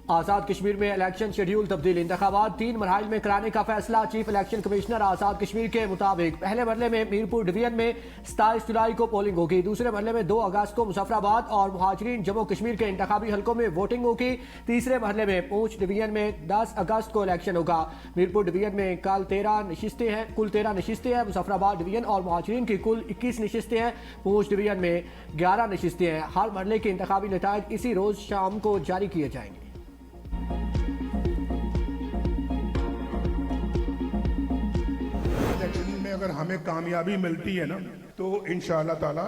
आज़ाद कश्मीर में election schedule तब्दील, इंतखाबात 3 मरहल में कराने का फैसला। Chief election commissioner Azad Kashmir के मुताबिक पहले मरहले में मीरपुर डिवीजन में 27 जुलाई को पोलिंग होगी। दूसरे मरहले में 2 अगस्त को मुजफ्फराबाद और मुहाजिरीन जम्मू कश्मीर के इंतखाबी हलकों में वोटिंग होगी। तीसरे मरहले में पूंछ डिवीजन में 10 अगस्त को इलेक्शन होगा। मीरपुर डिवीजन में कुल 13 नशिस्तें हैं। मुजफ्फराबाद डिवीजन और मुहाजिरीन की कुल 21 नशिस्तें हैं। पूंछ डिवीजन में 11 नशिस्तें हैं। हर मरहले के इंतखाबी नतायज इसी रोज शाम को जारी किए जाएंगे। इलेक्शन में अगर हमें कामयाबी मिलती है ना तो इंशाअल्लाह ताला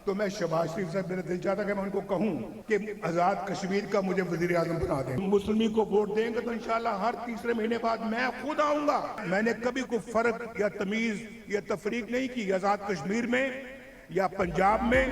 तो मैं शहबाज शरीफ साहब, मेरा दिल चाहता कि मैं उनको कहूं कि आज़ाद कश्मीर का मुझे वजीर आजम बना दें। मुस्लिम लीग को वोट देंगे तो इंशाअल्लाह हर तीसरे महीने बाद मैं खुद आऊंगा। मैंने कभी कोई फर्क या तमीज या तफरीक नहीं की आज़ाद कश्मीर में या पंजाब में।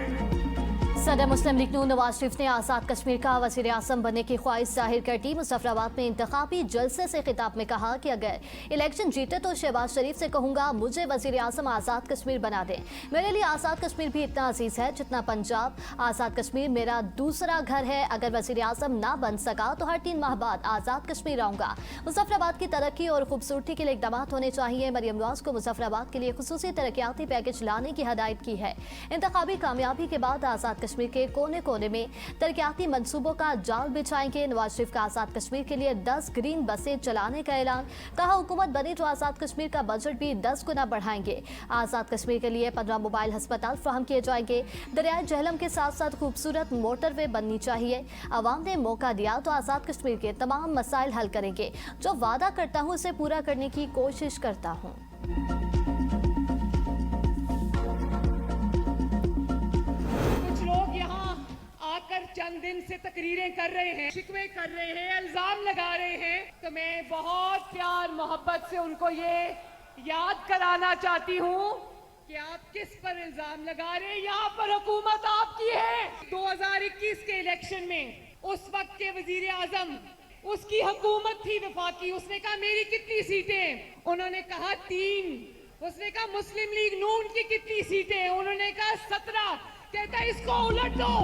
सदर मुस्लिम लीग नून नवाज शरीफ ने आज़ाद कश्मीर का वज़ीर आज़म बनने की ख्वाहिश जाहिर कर दी। मुजफ्फराबाद में इंतखाबी जलसे से खिताब में कहा कि अगर इलेक्शन जीते तो शहबाज शरीफ से कहूंगा मुझे वज़ीर आज़म आज़ाद कश्मीर बना दें। मेरे लिए आज़ाद कश्मीर भी इतना अजीज है जितना पंजाब। आज़ाद कश्मीर मेरा दूसरा घर है। अगर वज़ीर आज़म ना बन सका तो हर 3 माह बाद आज़ाद कश्मीर आऊंगा। मुजफ्फराबाद की तरक्की और खूबसूरती के लिए इकदाम होने चाहिए। मरियम नवाज को मुजफ्फराबाद के लिए खुसूसी तरक्याती पैकेज लाने की हदायत की है। इंतखाबी कामयाबी के बाद आज़ाद कश्मीर के कोने कोने में तरक्याती मंसूबों का जाल बिछाएंगे। नवाज शरीफ का आज़ाद कश्मीर के लिए 10 ग्रीन बसें चलाने का ऐलान। कहा हुकूमत बनी तो आज़ाद कश्मीर का बजट भी 10 गुना बढ़ाएंगे। आज़ाद कश्मीर के लिए 15 मोबाइल अस्पताल फ्राहम किए जाएंगे। दरियाए जहलम के साथ साथ खूबसूरत मोटरवे बननी चाहिए। आवाम ने मौका दिया तो आज़ाद कश्मीर के तमाम मसाइल हल करेंगे। जो वादा करता हूँ उसे पूरा करने की कोशिश करता हूँ। चंद दिन से तकरीरें कर रहे हैं, शिकवे कर रहे हैं, इल्जाम लगा रहे हैं, तो मैं बहुत प्यार मोहब्बत से उनको ये याद कराना चाहती हूँ कि आप किस पर इल्जाम लगा रहे हैं। यहाँ पर हुकूमत आपकी है। 2021 के इलेक्शन में उस वक्त के वजीर आजम, उसकी हुकूमत थी वफाकी, उसने कहा मेरी कितनी सीटें, उन्होंने कहा 3। उसने कहा मुस्लिम लीग नून की कितनी सीटें, उन्होंने कहा 17। कहता इसको उलट दो।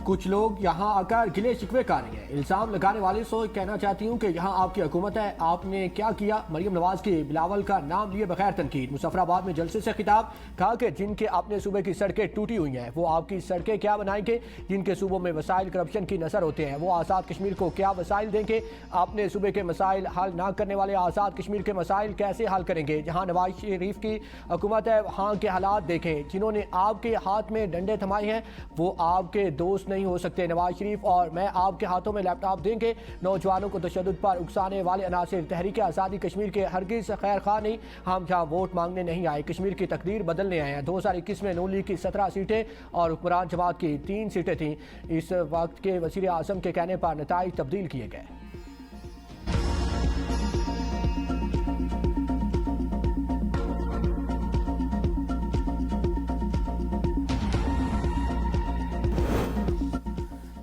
कुछ लोग यहाँ आकर गिले शिकवे कर रहे हैं। इल्जाम लगाने वाले से कहना चाहती हूँ कि यहाँ आपकी हुकूमत है, आपने क्या किया। मरियम नवाज की बिलावल का नाम लिए बगैर तनकीद। मुजफ्फराबाद में जलसे से खिताब। कहा कि जिनके अपने सूबे की सड़कें टूटी हुई हैं वो आपकी सड़कें क्या बनाएंगे। जिनके सूबों में वसाइल करप्शन की नजर होते हैं वो आज़ाद कश्मीर को क्या वसाइल देंगे। अपने सूबे के मसाइल हल ना करने वाले आज़ाद कश्मीर के मसाइल कैसे हल करेंगे। जहाँ नवाज शरीफ की हुकूमत है वहाँ के हालात देखें। जिन्होंने आपके हाथ में डंडे थमाए हैं वो आपके दोस्त नहीं हो सकते। नवाज शरीफ और मैं आपके हाथों में लैपटॉप देंगे। नौजवानों को तशद्दुद पर उकसाने वाले अनासिर तहरीक आज़ादी कश्मीर के हरगिज़ खैर खा नहीं। हम जहाँ वोट मांगने नहीं आए, कश्मीर की तकदीर बदलने आए हैं। 2021 में नून लीग की 17 सीटें और हुक्मरान जमात की 3 सीटें थीं। इस वक्त के वज़ीर आज़म के कहने पर नताइज तब्दील किए गए।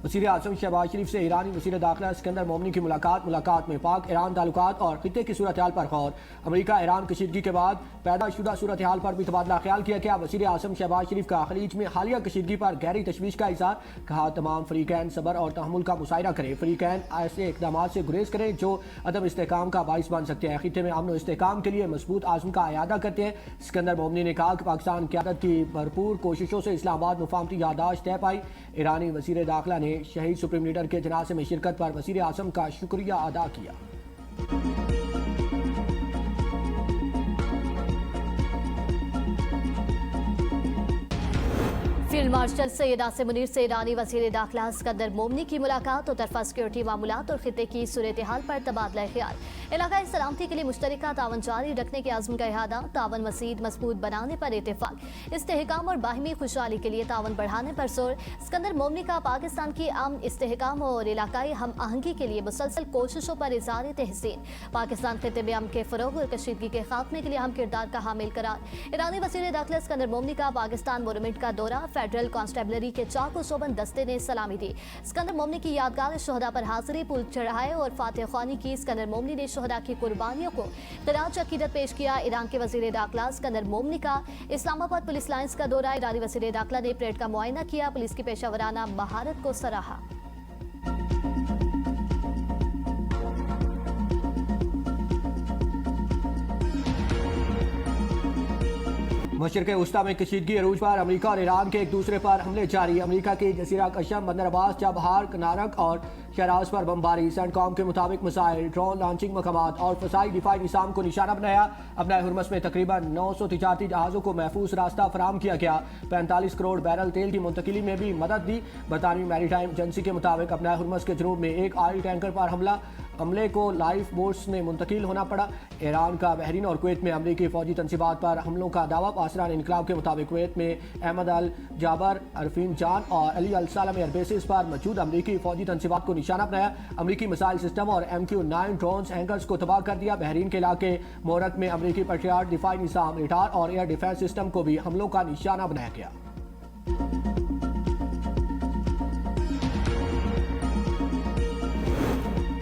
वज़ीर आज़म शहबाज शरीफ से ईरानी वज़ीर दाखिला सिकंदर मोमनी की मुलाकात में पाक ईरान ताल्लुकात और खित्ते की सूरत हाल पर गौर। अमरीका ईरान कशीदगी के बाद पैदा शुदा सूरत हाल पर भी तबादला ख्याल किया गया। वज़ीर आज़म शहबाज शरीफ का खलीज में हालिया कशीदगी पर गहरी तशवीश का इज़हार। कहा तमाम फ़रीक़ैन सब्र और तहम्मुल का मुशाहिरा करें। फ़रीक़ैन ऐसे इक़दाम से गुरेज करें जो अदम इस्तेहकाम का बाइस बन सकते हैं। खित्ते में अमन और इस्तेहकाम के लिए मजबूत आज़म का अयादा करते हैं। सिकंदर मोमनी ने कहा कि पाकिस्तान क़यादत की भरपूर कोशिशों से इस्लामाबाद मुफाहमती यादाश्त तय पाई। ईरानी वज़ीर दाखिला ने शहीद सुप्रीम लीडर के जनाजे में शिरकत पर वज़ीर आज़म का शुक्रिया अदा किया। फील्ड मार्शल सैयद आसिम मुनीर से ईरानी वज़ीर दाखिला सिकंदर मोमनी की मुलाकात और तरफा सिक्योरिटी मामूलात और खित्ते की सूरत हाल पर तबादला ख्याल। इलाकाई सलामती के लिए मुश्तरका तावन जारी रखने के आज़म का इहादा। तावन मज़ीद मजबूत बनाने पर इत्तेफाक। इस्तेहकाम और बाहिमी खुशहाली के लिए तावन बढ़ाने पर जोर। सिकंदर मोमनी का पाकिस्तान की अमन, इस्तेहकाम और इलाकाई हम आहंगी के लिए मुसलसल कोशिशों पर इज़हार तहसीन। पाकिस्तान खित्ते में अमन के फ़रोग़ और कशीदगी के खात्मे के लिए अहम किरदार का हामिल करार। ईरानी वज़ीर दाखिला सिकंदर मोमनी का पाकिस्तान मोनूमेंट का दौरा। फेडरल कांस्टेबलरी के चाको सोबन दस्ते ने सलामी दी। सिकंदर मोमनी की यादगार शोहदा पर हाजिरी पुल चढ़ाए और फातह ख्वानी की। सिकंदर मोमनी ने शोहदा की कुर्बानियों को खिराज अकीदत पेश किया। ईरान के वज़ीर दाखिला सिकंदर मोमनी का इस्लामाबाद पुलिस लाइन्स का दौरा। ईरानी वज़ीर दाखिला ने परेड का मुआयना किया। पुलिस की पेशा वराना महारत को सराहा। मशरिक़ वस्ता में कशीदगी अरूज पर अमेरिका और ईरान के एक दूसरे पर हमले जारी। अमेरिका की जजीरा कशम, बंदर अब्बास, चाबहार, नारक और शहराज पर बमबारी। सेंटकॉम के मुताबिक मिसाइल, ड्रोन लॉन्चिंग मकामात और फसाई दिफाई निज़ाम को निशाना बनाया। अपना हुरमस में तकरीबन 900 तिजारती जहाज़ों को महफूज रास्ता फराम किया गया। 45 करोड़ बैरल तेल की मुंतकिली में भी मदद दी। बरतानवी मैरीटाइम एजेंसी के मुताबिक अपना हुरमस के जनूब में एक ऑयल टैंकर पर हमले को लाइफ बोट्स में मुंतकिल होना पड़ा। ईरान का बहरीन और कुवैत में अमरीकी फौजी तनसीबात पर हमलों का दावा। पासरान इनकलाब के मुताबिक कुवैत में अहमद अल जाबर, अरफीन जान और अली अल सालम एयरबेसिस पर मौजूद अमरीकी फौजी तनसीबात को निशाना बनाया। अमरीकी मिसाइल सिस्टम और MQ-9 ड्रोन्स एंकर्स को तबाह कर दिया। बहरीन के इलाके मोरक में अमरीकी पेट्रियट दिफाई निज़ाम, रेडार और एयर डिफेंस सिस्टम को भी हमलों का निशाना बनाया गया।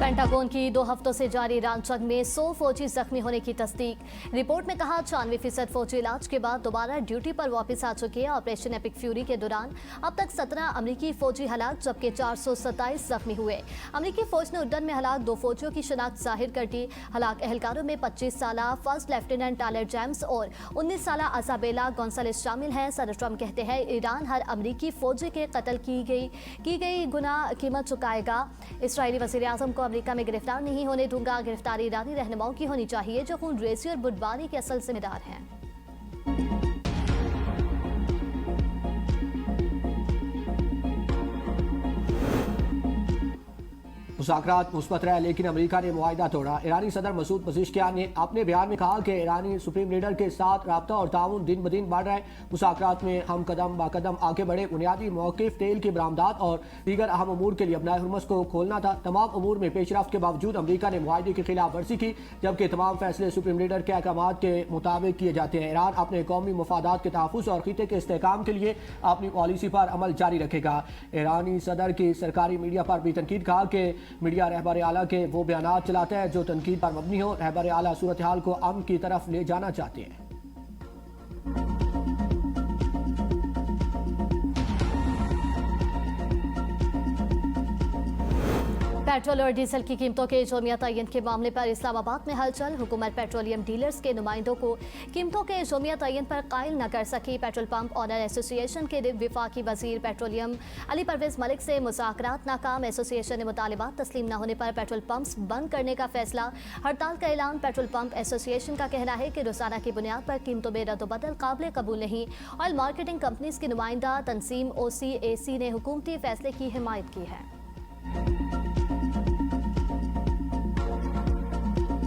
पेंटागन की 2 हफ्तों से जारी ईरान जंग में 100 फौजी जख्मी होने की तस्दीक। रिपोर्ट में कहा 94% फौजी इलाज के बाद दोबारा ड्यूटी पर वापस आ चुके हैं। ऑपरेशन एपिक फ्यूरी के दौरान अब तक 17 अमरीकी फौजी हलाक जबकि 427 जख्मी हुए। अमरीकी फौज ने उड्डन में हलाक 2 फौजियों की शनाख्त जाहिर कर दी। हलाक एहलकारों में 25 साल फर्स्ट लेफ्टिनेंट टालर जेम्स और 19 साल अजाबेला गोंसालेस शामिल हैं। सदर ट्रंप कहते हैं ईरान हर अमरीकी फौजी के कत्ल की गई गुनाह कीमत चुकाएगा। इसराइली वज़ीर आज़म को अमेरिका में गिरफ्तार नहीं होने दूंगा। गिरफ्तारी ईरानी रहनुमाओं की होनी चाहिए जो खून रेजी और बुटबारी के असल जिम्मेदार हैं। मुज़ाकरात मुस्बत रहे लेकिन अमेरिका ने मुआहिदा तोड़ा। ईरानी सदर मसूद पज़ेश्कियान ने अपने बयान में कहा कि ईरानी सुप्रीम लीडर के साथ रब्ता और ताउन दिन ब दिन बढ़ रहा है। मुज़ाकरात में हम कदम ब कदम आगे बढ़े। बुनियादी मौक़िफ़ तेल की बरामदात और दीगर अहम अमूर के लिए अपना हुरमस को खोलना था। तमाम अमूर में पेशरफ्त के बावजूद अमेरिका ने मुआहिदे की खिलाफ वर्जी की, जबकि तमाम फैसले सुप्रीम लीडर के अहकाम के मुताबिक किए जाते हैं। ईरान अपने कौमी मफादात के तहफ़्फ़ुज़ और खिते के इस्तेहकाम के लिए अपनी पॉलिसी पर अमल जारी रखेगा। ईरानी सदर की सरकारी मीडिया पर भी तनकीद। कहा कि मीडिया रहबर आला के वो बयानात चलाता है जो तनकीद पर मबनी हो। रहबर आला सूरत हाल को अमन की तरफ ले जाना चाहते हैं। पेट्रोल और डीजल की कीमतों के जोमिया तयन के मामले पर इस्लामाबाद में हलचल। हुकूमत पेट्रोलियम डीलर्स के नुमाइंदों को कीमतों के जोमिया तयन पर कायल न कर सकी। पेट्रोल पंप ऑनर एसोसिएशन के वफाकी वजीर पेट्रोलियम अली परवेज मलिक से मुज़ाकरात नाकाम। एसोसिएशन ने मुतालिबात तस्लीम न होने पर पेट्रोल पंप्स बंद करने का फैसला। हड़ताल का ऐलान। पेट्रोल पंप एसोसिएशन का कहना है कि रोजाना की बुनियाद पर कीमतों में रद्दबदल काबिल कबूल नहीं। ऑयल मार्केटिंग कंपनीज की नुमाइंदा तंजीम OCAC ने हुकूमती फैसले की हिमायत की है।